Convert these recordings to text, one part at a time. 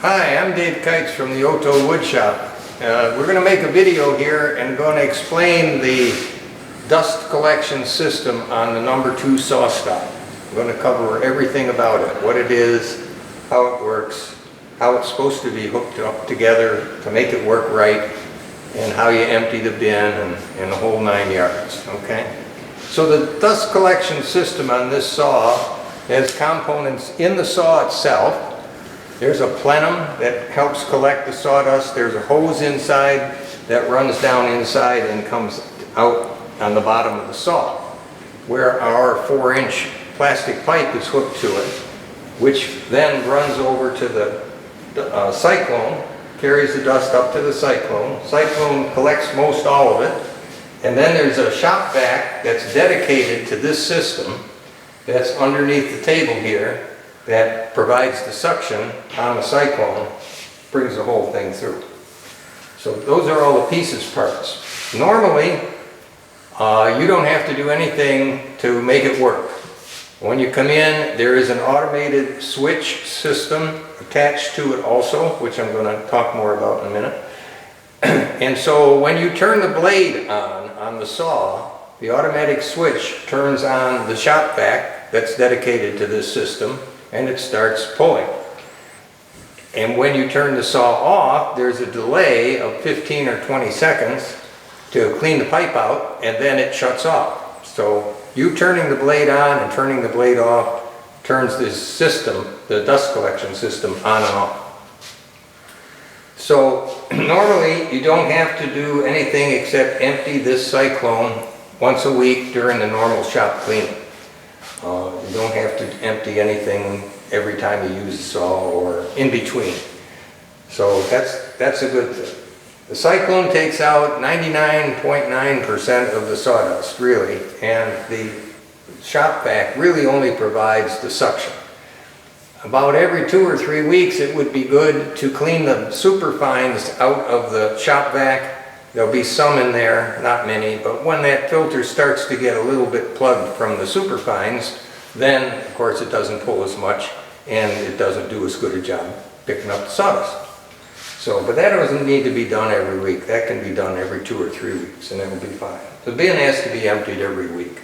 Hi, I'm Dave Kites from the OToW Woodshop. We're going to make a video here and going to explain the dust collection system on the #2 Sawstop. I'm going to cover everything about it, what it is, how it works, how it's supposed to be hooked up together to make it work right, and how you empty the bin and the whole 9 yards, okay? So the dust collection system on this saw has components in the saw itself. There's a plenum that helps collect the sawdust. There's a hose inside that runs down inside and comes out on the bottom of the saw, where our 4-inch plastic pipe is hooked to it, which then runs over to the Cyclone, carries the dust up to the Cyclone. Cyclone collects most all of it, and then there's a shop vac that's dedicated to this system that's underneath the table here that provides the suction on the Cyclone, brings the whole thing through. So those are all the pieces parts. Normally, you don't have to do anything to make it work. When you come in, there is an automated switch system attached to it also, which I'm going to talk more about in a minute. And so when you turn the blade on the saw, the automatic switch turns on the shop vac that's dedicated to this system, and it starts pulling. And when you turn the saw off, there's a delay of 15 or 20 seconds to clean the pipe out, and then it shuts off. So you turning the blade on and turning the blade off turns this system, the dust collection system, on and off. So normally you don't have to do anything except empty this Cyclone once a week during the normal shop cleaning. You don't have to empty anything every time you use the saw or in between. So that's a good thing. The Cyclone takes out 99.9% of the sawdust, really, and the shop vac really only provides the suction. About every 2 or 3 weeks it would be good to clean the superfines out of the shop vac. There'll be some in there, not many, but when that filter starts to get a little bit plugged from the superfines, then of course it doesn't pull as much and it doesn't do as good a job picking up the sawdust. So, but that doesn't need to be done every week. That can be done every 2 or 3 weeks and it'll be fine. The bin has to be emptied every week.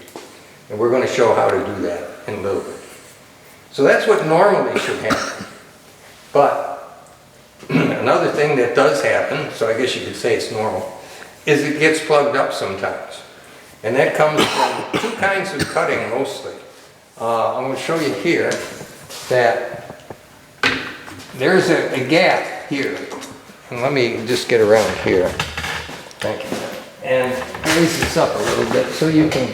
And we're going to show how to do that in a little bit. So that's what normally should happen. But another thing that does happen, so I guess you could say it's normal, is it gets plugged up sometimes. And that comes from 2 kinds of cutting mostly. I'm going to show you here that there's a gap here. And let me just get around here. Thank you. And raise this up a little bit so you can,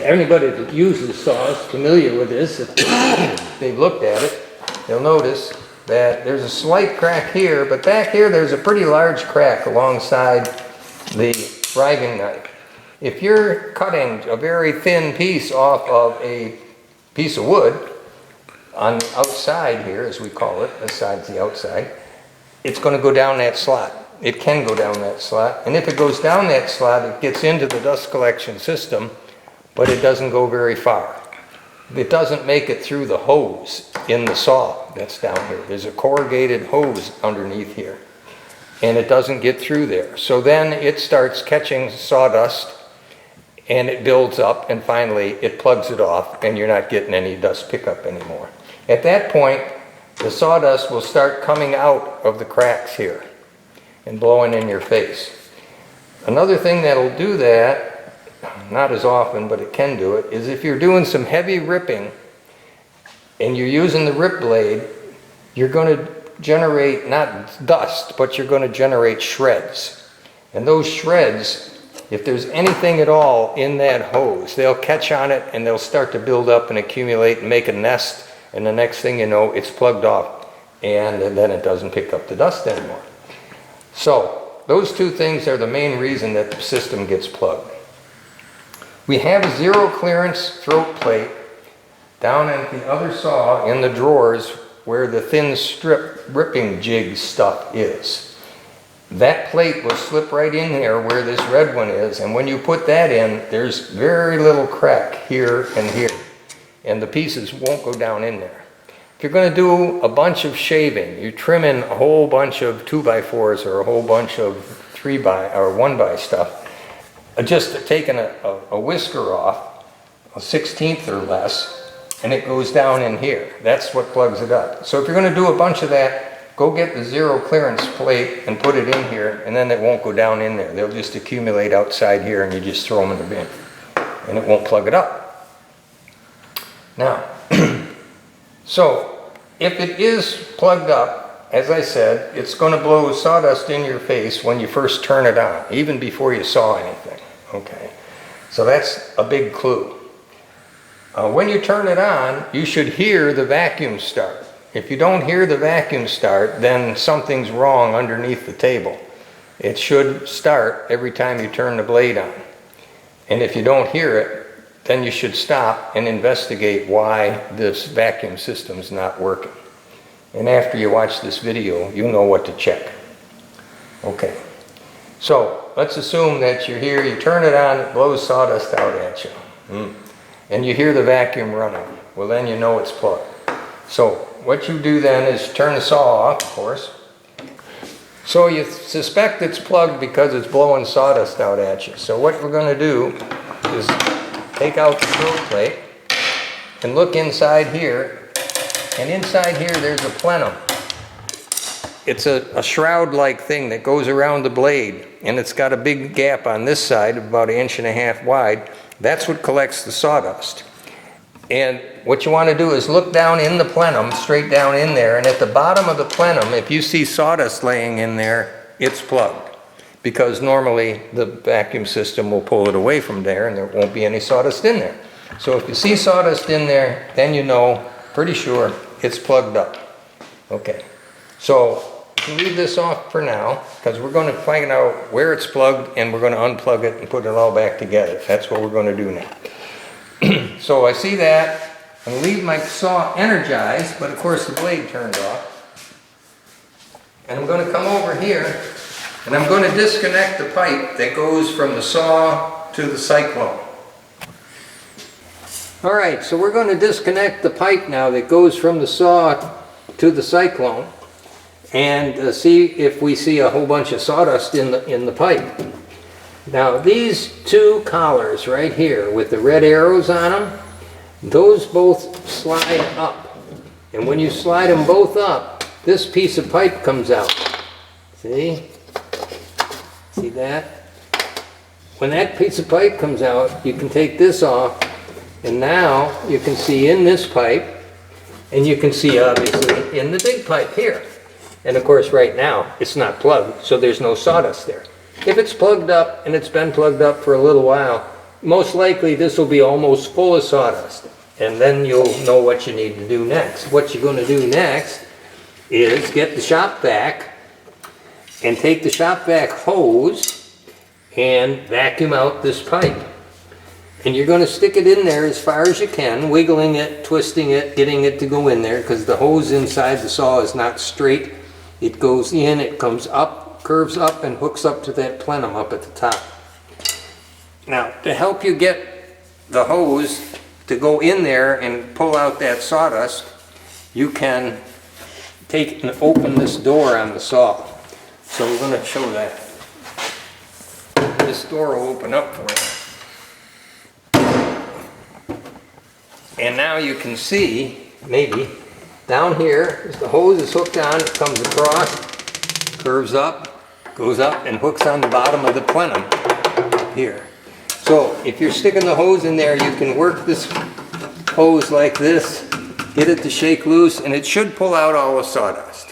anybody that uses saws familiar with this, if they've looked at it, they'll notice that there's a slight crack here, but back here there's a pretty large crack alongside the riving knife. If you're cutting a very thin piece off of a piece of wood, on the outside here, as we call it, this side's the outside, it's going to go down that slot. It can go down that slot, and if it goes down that slot, it gets into the dust collection system, but it doesn't go very far. It doesn't make it through the hose in the saw that's down here. There's a corrugated hose underneath here, and it doesn't get through there. So then it starts catching sawdust, and it builds up, and finally it plugs it off, and you're not getting any dust pickup anymore. At that point, the sawdust will start coming out of the cracks here and blowing in your face. Another thing that'll do that, not as often, but it can do it, is if you're doing some heavy ripping and you're using the rip blade, you're going to generate not dust, but you're going to generate shreds. And those shreds, if there's anything at all in that hose, they'll catch on it and they'll start to build up and accumulate and make a nest, and the next thing you know, it's plugged off, and then it doesn't pick up the dust anymore. So those 2 things are the main reason that the system gets plugged. We have a 0 clearance throat plate down at the other saw in the drawers where the thin strip ripping jig stuff is. That plate will slip right in there where this red one is, and when you put that in, there's very little crack here and here, and the pieces won't go down in there. if you're going to do a bunch of shaving, you're trimming a whole bunch of 2x4s or a whole bunch of 3x or 1x stuff, just taking a whisker off, a 1/16 or less, and it goes down in here. That's what plugs it up. So if you're going to do a bunch of that, go get the zero clearance plate and put it in here, and then it won't go down in there. They'll just accumulate outside here, and you just throw them in the bin, and it won't plug it up. Now, so if it is plugged up, as I said, it's going to blow sawdust in your face when you first turn it on, even before you saw anything. Okay, so that's a big clue. When you turn it on, you should hear the vacuum start. If you don't hear the vacuum start, then something's wrong underneath the table. It should start every time you turn the blade on. And if you don't hear it, then you should stop and investigate why this vacuum system's not working. And after you watch this video, you know what to check. Okay, so let's assume that you're here, you turn it on, it blows sawdust out at you. And you hear the vacuum running. Well, then you know it's plugged. So what you do then is turn the saw off, of course. So you suspect it's plugged because it's blowing sawdust out at you. So what we're going to do is take out the throat plate and look inside here. And inside here there's a plenum. It's a shroud-like thing that goes around the blade, and it's got a big gap on this side, about 1.5 inches wide. That's what collects the sawdust. And what you want to do is look down in the plenum, straight down in there, and at the bottom of the plenum, if you see sawdust laying in there, it's plugged. Because normally the vacuum system will pull it away from there and there won't be any sawdust in there. So if you see sawdust in there, then you know, pretty sure, it's plugged up. Okay, so you can leave this off for now, because we're going to find out where it's plugged and we're going to unplug it and put it all back together. That's what we're going to do now. So I see that. I'm going to leave my saw energized, but of course the blade turned off. And I'm going to come over here and I'm going to disconnect the pipe that goes from the saw to the Cyclone. Alright, so we're going to disconnect the pipe now that goes from the saw to the Cyclone and see if we see a whole bunch of sawdust in the pipe. Now these two collars right here with the red arrows on them, those both slide up. And when you slide them both up, this piece of pipe comes out. See? See that? When that piece of pipe comes out, you can take this off, and now you can see in this pipe, and you can see obviously in the big pipe here. And of course right now it's not plugged, so there's no sawdust there. If it's plugged up and it's been plugged up for a little while, most likely this will be almost full of sawdust. And then you'll know what you need to do next. What you're going to do next is get the shop vac and take the shop vac hose and vacuum out this pipe. And you're going to stick it in there as far as you can, wiggling it, twisting it, getting it to go in there, because the hose inside the saw is not straight. It goes in, it comes up, curves up, and hooks up to that plenum up at the top. Now, to help you get the hose to go in there and pull out that sawdust, you can take and open this door on the saw. So we're going to show that. This door will open up for you. And now you can see, maybe, down here, as the hose is hooked on, it comes across, curves up, goes up, and hooks on the bottom of the plenum here. So if you're sticking the hose in there, you can work this hose like this, get it to shake loose, and it should pull out all the sawdust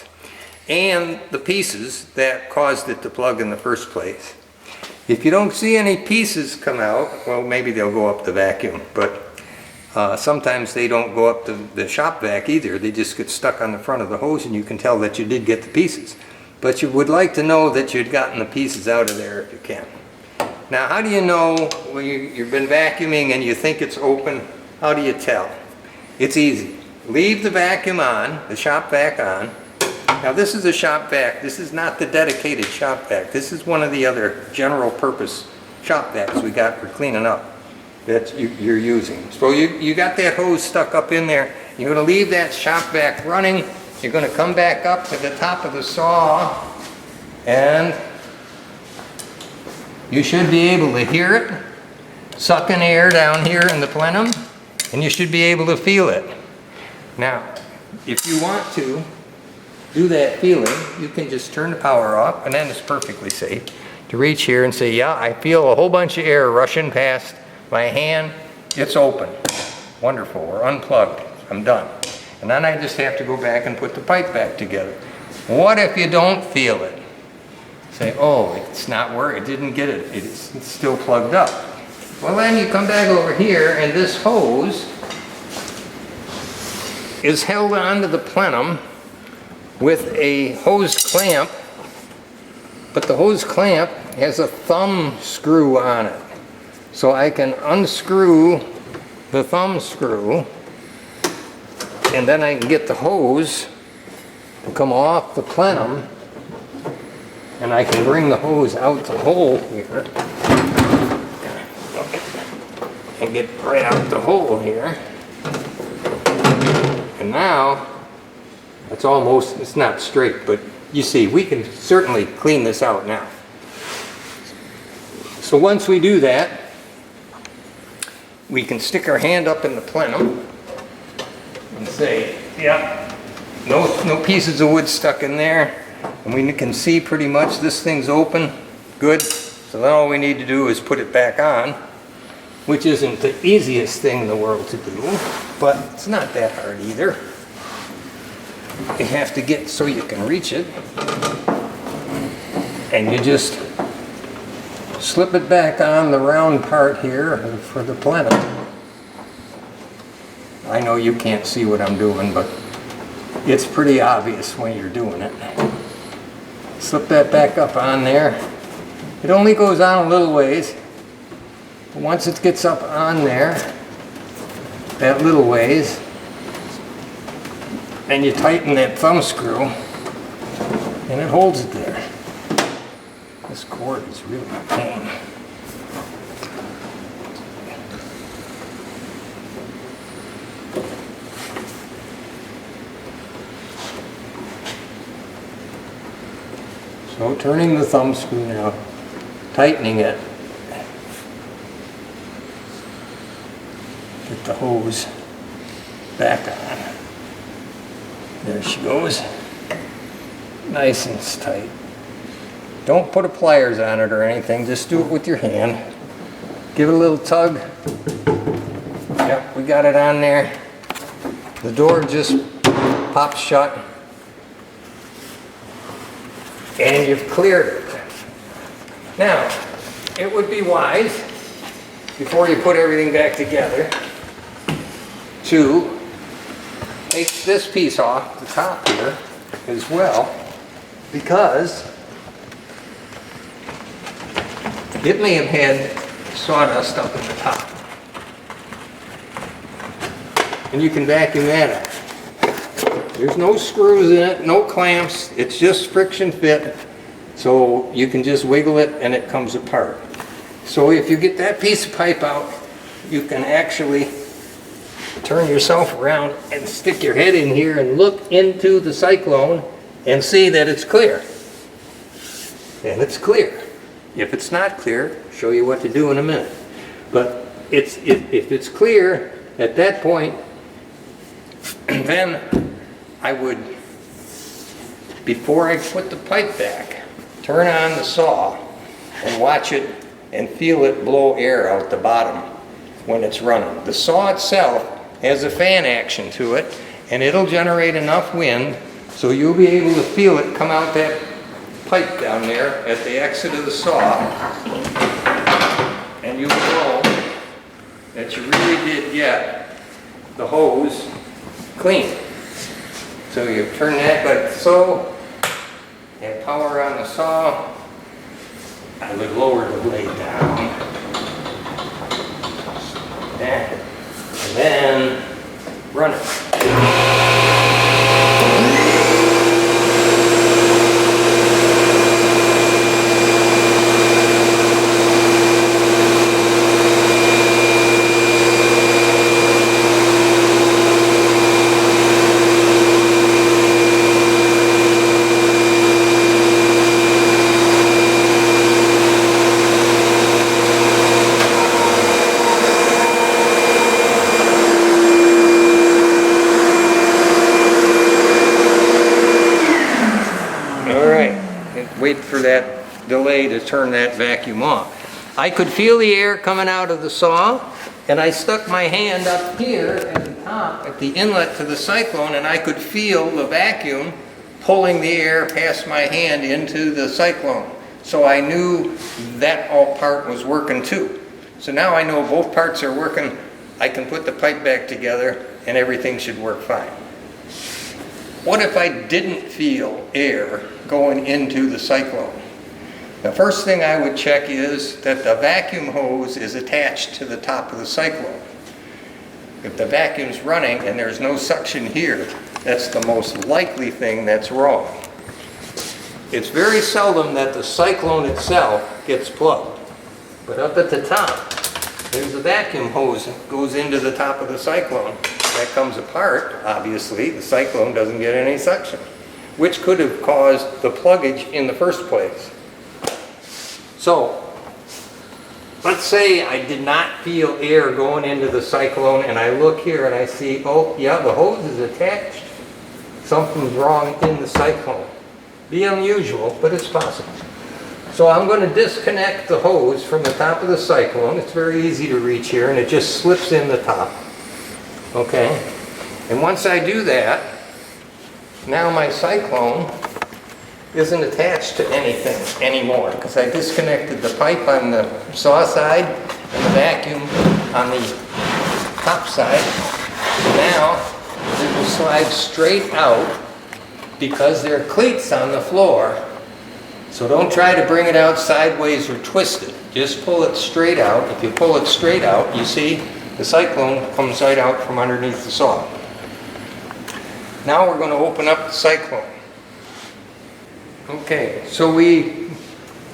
and the pieces that caused it to plug in the first place. If you don't see any pieces come out, well, maybe they'll go up the vacuum, but sometimes they don't go up the shop vac either. They just get stuck on the front of the hose, and you can tell that you did get the pieces. But you would like to know that you'd gotten the pieces out of there if you can. Now, how do you know when you've been vacuuming and you think it's open? How do you tell? It's easy. Leave the vacuum on, the shop vac on. Now, this is a shop vac. This is not the dedicated shop vac. This is one of the other general purpose shop vacs we got for cleaning up that you're using. So you got that hose stuck up in there. You're going to leave that shop vac running. You're going to come back up to the top of the saw, and you should be able to hear it sucking air down here in the plenum, and you should be able to feel it. Now, if you want to do that feeling, you can just turn the power off, and then it's perfectly safe to reach here and say, yeah, I feel a whole bunch of air rushing past my hand. It's open. Wonderful. We're unplugged. I'm done. And then I just have to go back and put the pipe back together. What if you don't feel it? Say, oh, it's not working. It didn't get it. It's still plugged up. Well, then you come back over here, and this hose is held onto the plenum with a hose clamp, but the hose clamp has a thumb screw on it. So I can unscrew the thumb screw, and then I can get the hose to come off the plenum, and I can bring the hose out the hole here and get right out the hole here. And now it's almost, it's not straight, but you see, we can certainly clean this out now. So once we do that, we can stick our hand up in the plenum and say, yeah, no pieces of wood stuck in there. And we can see pretty much this thing's open. Good. So then all we need to do is put it back on, which isn't the easiest thing in the world to do, but it's not that hard either. You have to get so you can reach it, and you just slip it back on the round part here for the plenum. I know you can't see what I'm doing, but it's pretty obvious when you're doing it. Slip that back up on there. It only goes on a little ways. But once it gets up on there, that little ways, and you tighten that thumb screw, and it holds it there. This cord is really a pain. So turning the thumb screw now, tightening it, get the hose back on. There she goes. Nice and tight. Don't put a pliers on it or anything, just do it with your hand. Give it a little tug. Yep, we got it on there. The door just pops shut. And you've cleared it. Now, it would be wise, before you put everything back together, to take this piece off the top here as well, because it may have had sawdust up at the top. And you can vacuum that out. There's no screws in it, no clamps, it's just friction fit, so you can just wiggle it and it comes apart. So if you get that piece of pipe out, you can actually turn yourself around and stick your head in here and look into the Cyclone and see that it's clear. And it's clear. If it's not clear, I'll show you what to do in a minute. But if it's clear at that point, then I would, before I put the pipe back, turn on the saw and watch it and feel it blow air out the bottom when it's running. The saw itself has a fan action to it, and it'll generate enough wind so you'll be able to feel it come out that pipe down there at the exit of the saw, and you'll know that you really did get the hose clean. So you turn that like so, and power on the saw. I would lower the blade down. And then run it. wait for that delay to turn that vacuum off. I could feel the air coming out of the saw, and I stuck my hand up here at the top, at the inlet to the Cyclone, and I could feel the vacuum pulling the air past my hand into the Cyclone. So I knew that all part was working too. So now I know both parts are working. I can put the pipe back together and everything should work fine. What if I didn't feel air going into the Cyclone? The first thing I would check is that the vacuum hose is attached to the top of the Cyclone. If the vacuum's running and there's no suction here, that's the most likely thing that's wrong. It's very seldom that the Cyclone itself gets plugged. But up at the top, there's a vacuum hose that goes into the top of the Cyclone. That comes apart, obviously, the Cyclone doesn't get any suction, which could have caused the pluggage in the first place. So, let's say I did not feel air going into the Cyclone and I look here and I see, oh yeah, the hose is attached. Something's wrong in the Cyclone. Be unusual, but it's possible. So I'm going to disconnect the hose from the top of the Cyclone. It's very easy to reach here and it just slips in the top. Okay? And once I do that, now my Cyclone isn't attached to anything anymore because I disconnected the pipe on the saw side and the vacuum on the top side. Now it will slide straight out because there are cleats on the floor. So don't try to bring it out sideways or twist it. Just pull it straight out. If you pull it straight out, you see the Cyclone comes right out from underneath the saw. Now we're going to open up the Cyclone. Okay, so we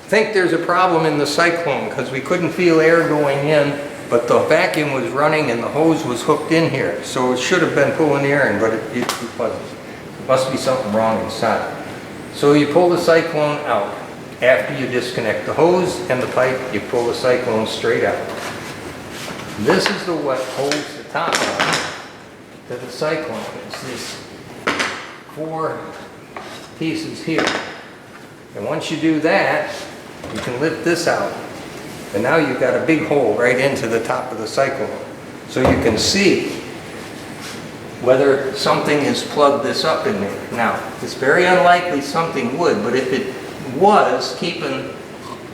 think there's a problem in the Cyclone because we couldn't feel air going in, but the vacuum was running and the hose was hooked in here. So it should have been pulling air in, but it wasn't. There must be something wrong inside. So you pull the Cyclone out. After you disconnect the hose and the pipe, you pull the Cyclone straight out. This is the what holds the top on to the Cyclone. It's these 4 pieces here. And once you do that, you can lift this out. And now you've got a big hole right into the top of the Cyclone. So you can see whether something has plugged this up in there. Now, it's very unlikely something would, but if it was keeping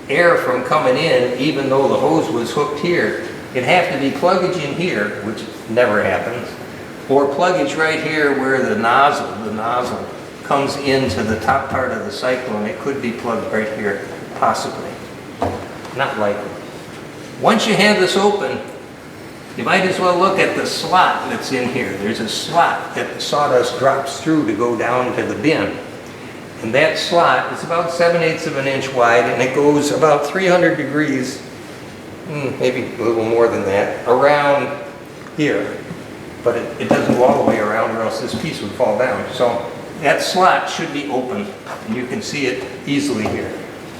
air from coming in, even though the hose was hooked here, it'd have to be pluggage in here, which never happens, or pluggage right here where the nozzle comes into the top part of the Cyclone. It could be plugged right here, possibly. Not likely. Once you have this open, you might as well look at the slot that's in here. There's a slot that the sawdust drops through to go down to the bin. And that slot is about 7/8 of an inch wide, and it goes about 300 degrees, maybe a little more than that, around here. But it doesn't go all the way around or else this piece would fall down. So that slot should be open, and you can see it easily here.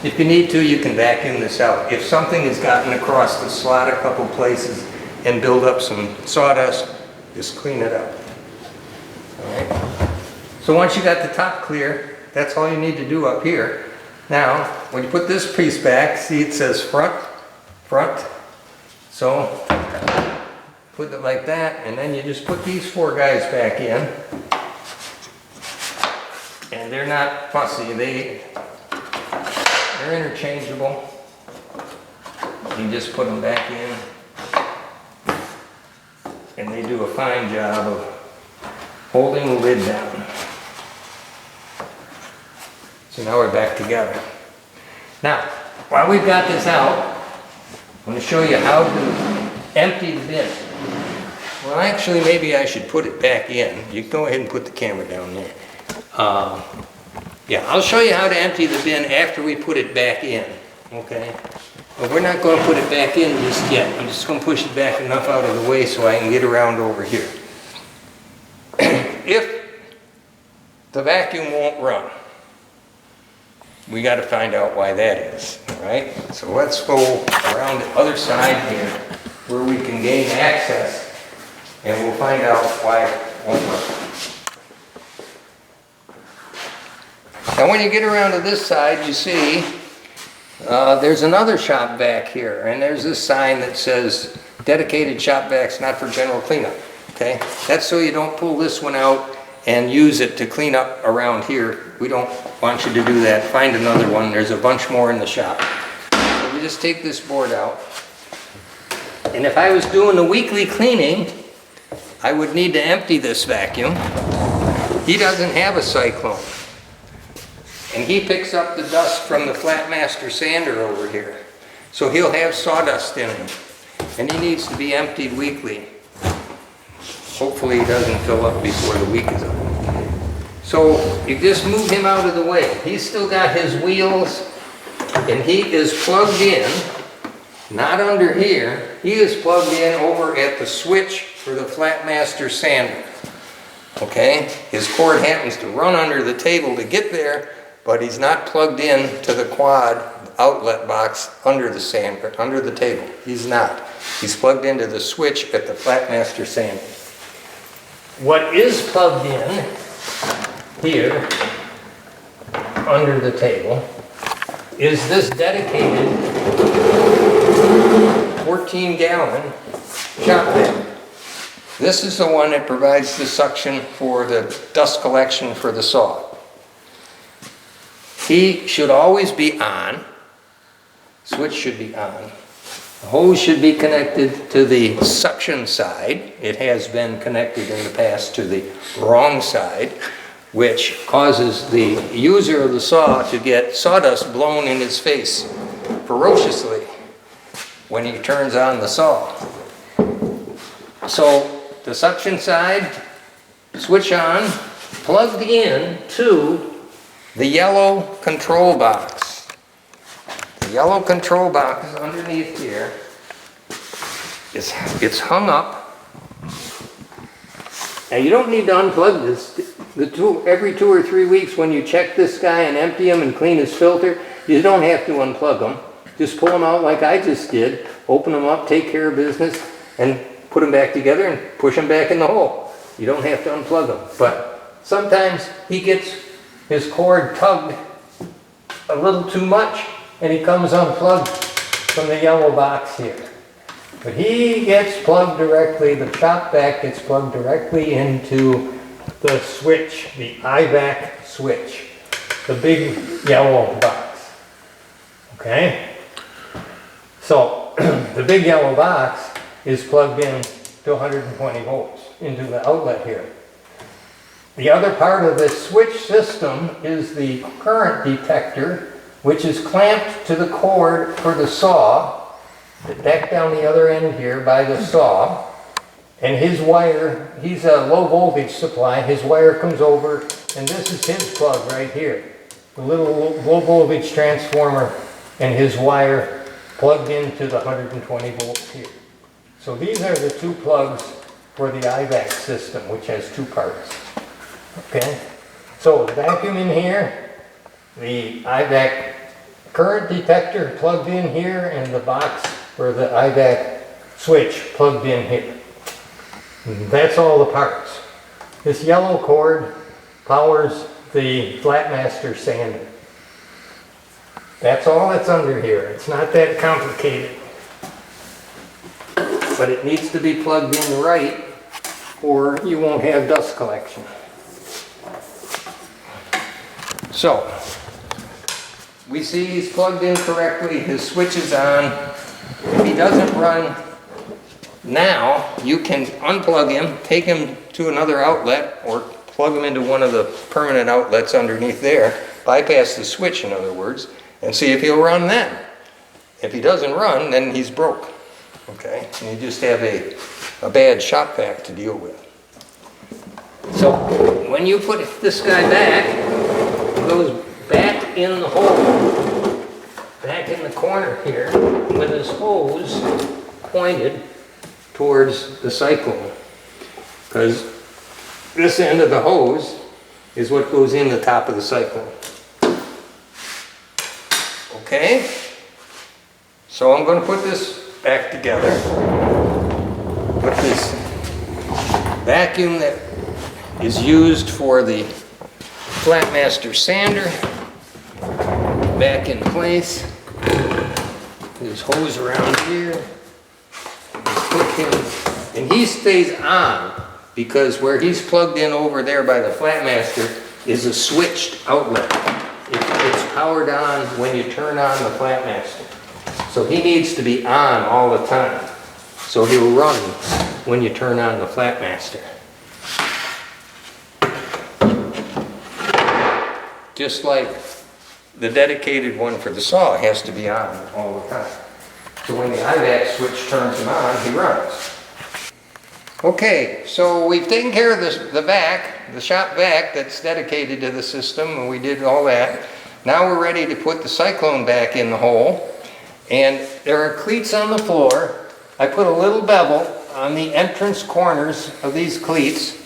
If you need to, you can vacuum this out. If something has gotten across the slot a couple places and build up some sawdust, just clean it up. All right. So once you got the top clear, that's all you need to do up here. Now, when you put this piece back, see it says front. So put it like that, and then you just put these 4 guys back in. And they're not fussy, they're interchangeable. You just put them back in, and they do a fine job of holding the lid down. So now we're back together. Now, while we've got this out, I'm going to show you how to empty the bin. Well, actually, maybe I should put it back in. You can go ahead and put the camera down there. Yeah, I'll show you how to empty the bin after we put it back in, okay? But we're not going to put it back in just yet. I'm just going to push it back enough out of the way so I can get around over here. If the vacuum won't run, we got to find out why that is, all right? So let's go around the other side here where we can gain access, and we'll find out why it won't run. Now when you get around to this side, you see there's another shop vac here, and there's this sign that says dedicated shop vacs not for general cleanup. Okay, that's so you don't pull this one out and use it to clean up around here. We don't want you to do that. Find another one. There's a bunch more in the shop. So we just take this board out. And if I was doing the weekly cleaning, I would need to empty this vacuum. He doesn't have a Cyclone. And he picks up the dust from the Flatmaster sander over here. So he'll have sawdust in him. And he needs to be emptied weekly. Hopefully he doesn't fill up before the week is up. So you just move him out of the way. He's still got his wheels, and he is plugged in, not under here. He is plugged in over at the switch for the Flatmaster sander. Okay? His cord happens to run under the table to get there, but he's not plugged in to the quad outlet box under the sander, under the table. He's not. He's plugged into the switch at the Flatmaster sander. What is plugged in here under the table is this dedicated 14-gallon shop vac. This is the one that provides the suction for the dust collection for the saw. He should always be on. Switch should be on. The hose should be connected to the suction side. It has been connected in the past to the wrong side, which causes the user of the saw to get sawdust blown in his face ferociously when he turns on the saw. So the suction side, switch on, plugged in to the yellow control box. The yellow control box is underneath here. It's hung up. Now you don't need to unplug this. Every 2 or 3 weeks when you check this guy and empty him and clean his filter, you don't have to unplug him. Just pull them out like I just did, open them up, take care of business, and put them back together and push them back in the hole. You don't have to unplug them. But sometimes he gets his cord tugged a little too much and he comes unplugged from the yellow box here. But he gets plugged directly, the shop vac gets plugged directly into the switch, the IVAC switch, the big yellow box. Okay? So the big yellow box is plugged in to 120 volts into the outlet here. The other part of the switch system is the current detector, which is clamped to the cord for the saw, back down the other end here by the saw. And his wire, he's a low voltage supply, his wire comes over, and this is his plug right here. The little low voltage transformer and his wire plugged into the 120 volts here. So these are the two plugs for the IVAC system, which has two parts. Okay, so the vacuum in here, the IVAC current detector plugged in here, and the box for the IVAC switch plugged in here. And that's all the parts. This yellow cord powers the Flatmaster sander. That's all that's under here. It's not that complicated. But it needs to be plugged in right, or you won't have dust collection. So, we see he's plugged in correctly, his switch is on. If he doesn't run now, you can unplug him, take him to another outlet, or plug him into one of the permanent outlets underneath there, bypass the switch in other words, and see if he'll run then. If he doesn't run, then he's broke. Okay, and you just have a bad shop vac to deal with. So when you put this guy back, it goes back in the hole, back in the corner here, with his hose pointed towards the Cyclone. Because this end of the hose is what goes in the top of the Cyclone. Okay, so I'm going to put this back together. Put this vacuum that is used for the Flatmaster sander back in place. There's hose around here. And he stays on because where he's plugged in over there by the Flatmaster is a switched outlet. It's powered on when you turn on the Flatmaster. So he needs to be on all the time. So he'll run when you turn on the Flatmaster. Just like the dedicated one for the saw has to be on all the time. So when the IVAC switch turns him on, he runs. Okay, so we've taken care of the vac, the shop vac that's dedicated to the system, and we did all that. Now we're ready to put the Cyclone back in the hole. And there are cleats on the floor. I put a little bevel on the entrance corners of these cleats,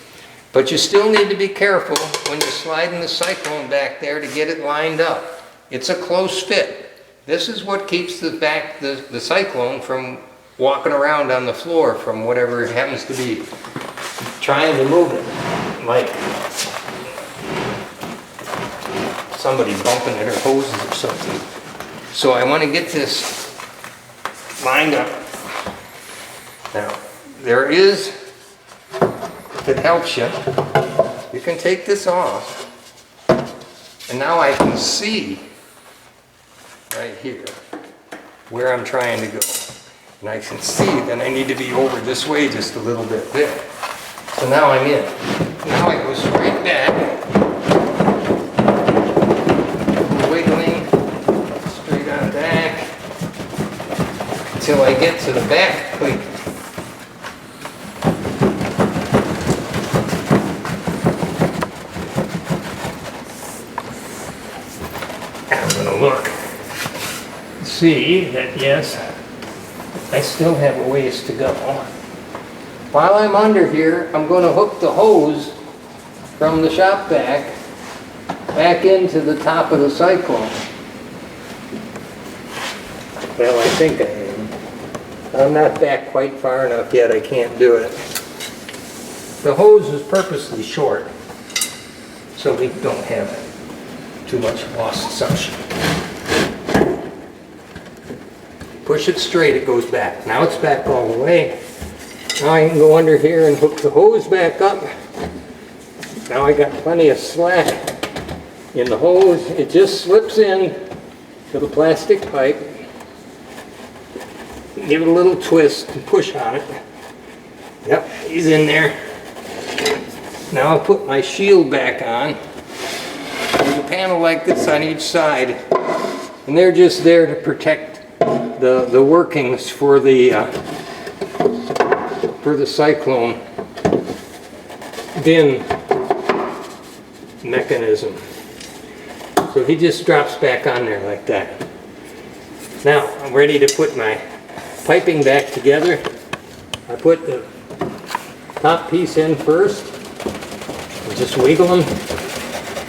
but you still need to be careful when you're sliding the Cyclone back there to get it lined up. It's a close fit. This is what keeps the Cyclone from walking around on the floor from whatever it happens to be trying to move it, like somebody bumping at her hoses or something. So I want to get this lined up. Now, there is, if it helps you, you can take this off, and now I can see right here where I'm trying to go. And I can see that I need to be over this way just a little bit there. So now I'm in. Now I go straight back, wiggling straight on back until I get to the back cleat. I'm going to look. See that, yes, I still have a ways to go. While I'm under here, I'm going to hook the hose from the shop vac back into the top of the Cyclone. Well, I think I am. I'm not back quite far enough yet. I can't do it. The hose is purposely short so we don't have too much lost suction. Push it straight, it goes back. Now it's back all the way. Now I can go under here and hook the hose back up. Now I got plenty of slack in the hose. It just slips in to the plastic pipe. Give it a little twist and push on it. Yep, he's in there. Now I'll put my shield back on. There's a panel like this on each side, and they're just there to protect the workings for the Cyclone bin mechanism. So he just drops back on there like that. Now I'm ready to put my piping back together. I put the top piece in first and just wiggle him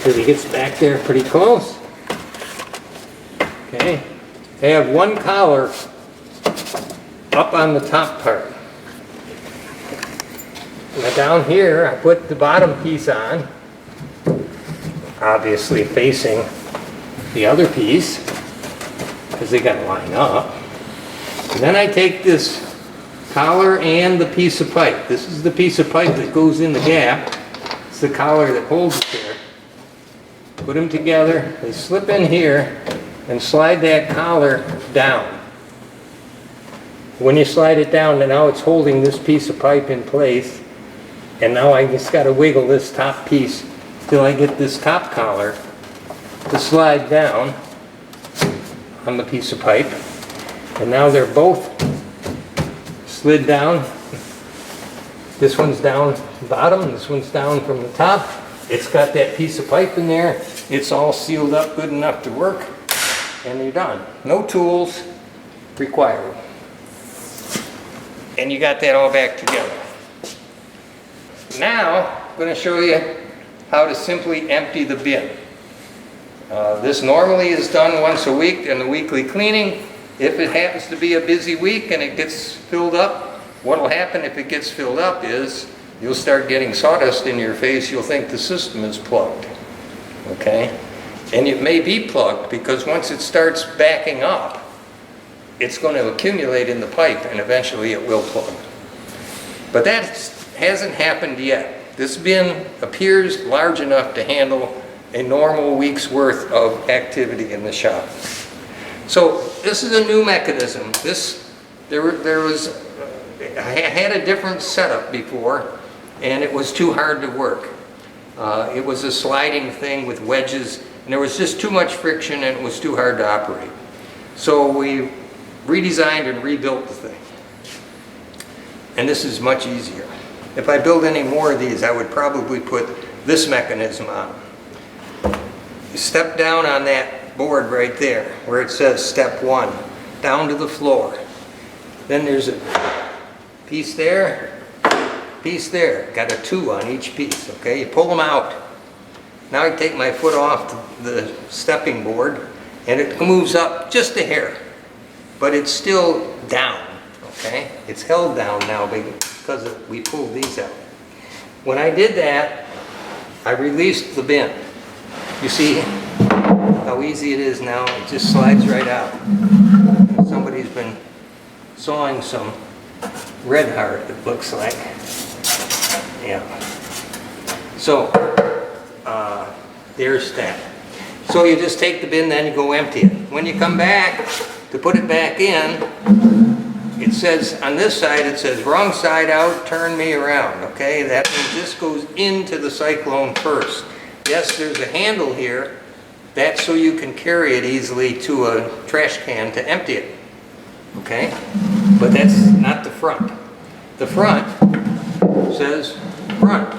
till he gets back there pretty close. Okay. I have one collar up on the top part. Now down here, I put the bottom piece on, obviously facing the other piece, because they got to line up. And then I take this collar and the piece of pipe. This is the piece of pipe that goes in the gap. It's the collar that holds it there. Put them together, they slip in here, and slide that collar down. When you slide it down, now it's holding this piece of pipe in place, and now I just got to wiggle this top piece till I get this top collar to slide down on the piece of pipe. And now they're both slid down. This one's down the bottom, this one's down from the top. It's got that piece of pipe in there. It's all sealed up good enough to work. And you're done. No tools required. And you got that all back together. Now, I'm going to show you how to simply empty the bin. This normally is done once a week in the weekly cleaning. If it happens to be a busy week and it gets filled up, what will happen if it gets filled up is you'll start getting sawdust in your face. You'll think the system is plugged. okay? And it may be plugged because once it starts backing up, it's going to accumulate in the pipe and eventually it will plug. But that hasn't happened yet. This bin appears large enough to handle a normal week's worth of activity in the shop. So this is a new mechanism. I had a different setup before and it was too hard to work. It was a sliding thing with wedges and there was just too much friction and it was too hard to operate. So we redesigned and rebuilt the thing. And this is much easier. If I build any more of these, I would probably put this mechanism on. You step down on that board right there where it says step 1, down to the floor. Then there's a piece there, got a 2 on each piece, okay? You pull them out. Now I take my foot off the stepping board and it moves up just a hair, but it's still down, okay? It's held down now because we pulled these out. When I did that, I released the bin. You see how easy it is now? It just slides right out. Somebody's been sawing some red heart, it looks like. Yeah. So, there's that. So you just take the bin, then you go empty it. When you come back to put it back in, it says, on this side, it says, wrong side out, turn me around, okay? That means this goes into the Cyclone first. Yes, there's a handle here. That's so you can carry it easily to a trash can to empty it, okay? But that's not the front. The front says front.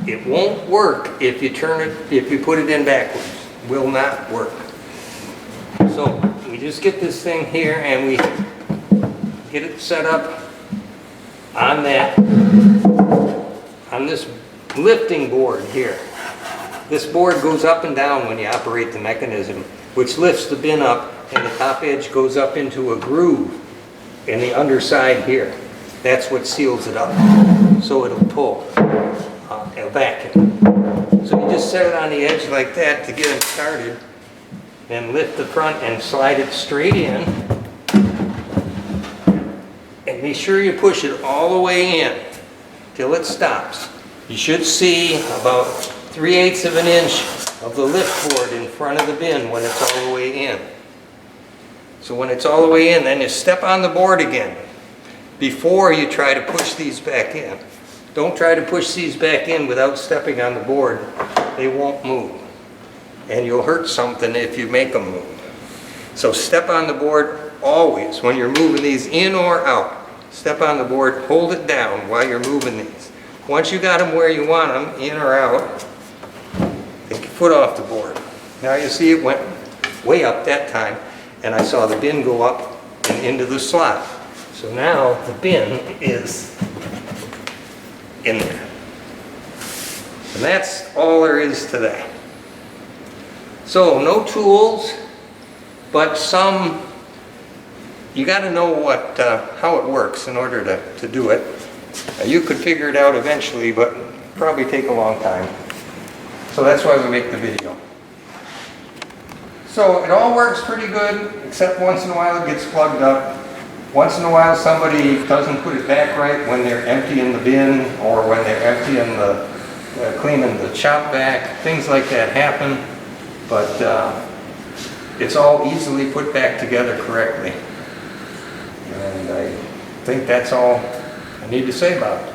It won't work if you put it in backwards. Will not work. So we just get this thing here and we get it set up on this lifting board here. This board goes up and down when you operate the mechanism, which lifts the bin up and the top edge goes up into a groove in the underside here. That's what seals it up, so it'll pull a vacuum. So you just set it on the edge like that to get it started, and lift the front and slide it straight in. And be sure you push it all the way in till it stops. You should see about 3/8 of an inch of the lift board in front of the bin when it's all the way in. So when it's all the way in, then you step on the board again before you try to push these back in. Don't try to push these back in without stepping on the board. They won't move. And you'll hurt something if you make them move. So step on the board always when you're moving these in or out. Step on the board, hold it down while you're moving these. Once you got them where you want them, in or out, take your foot off the board. Now you see it went way up that time, and I saw the bin go up and into the slot. So now the bin is in there. And that's all there is to that. So no tools, but you got to know how it works in order to do it. You could figure it out eventually, but probably take a long time. So that's why we make the video. So it all works pretty good, except once in a while it gets plugged up. Once in a while somebody doesn't put it back right when they're emptying the bin or when they're emptying cleaning the shop back. Things like that happen, but it's all easily put back together correctly. And I think that's all I need to say about it.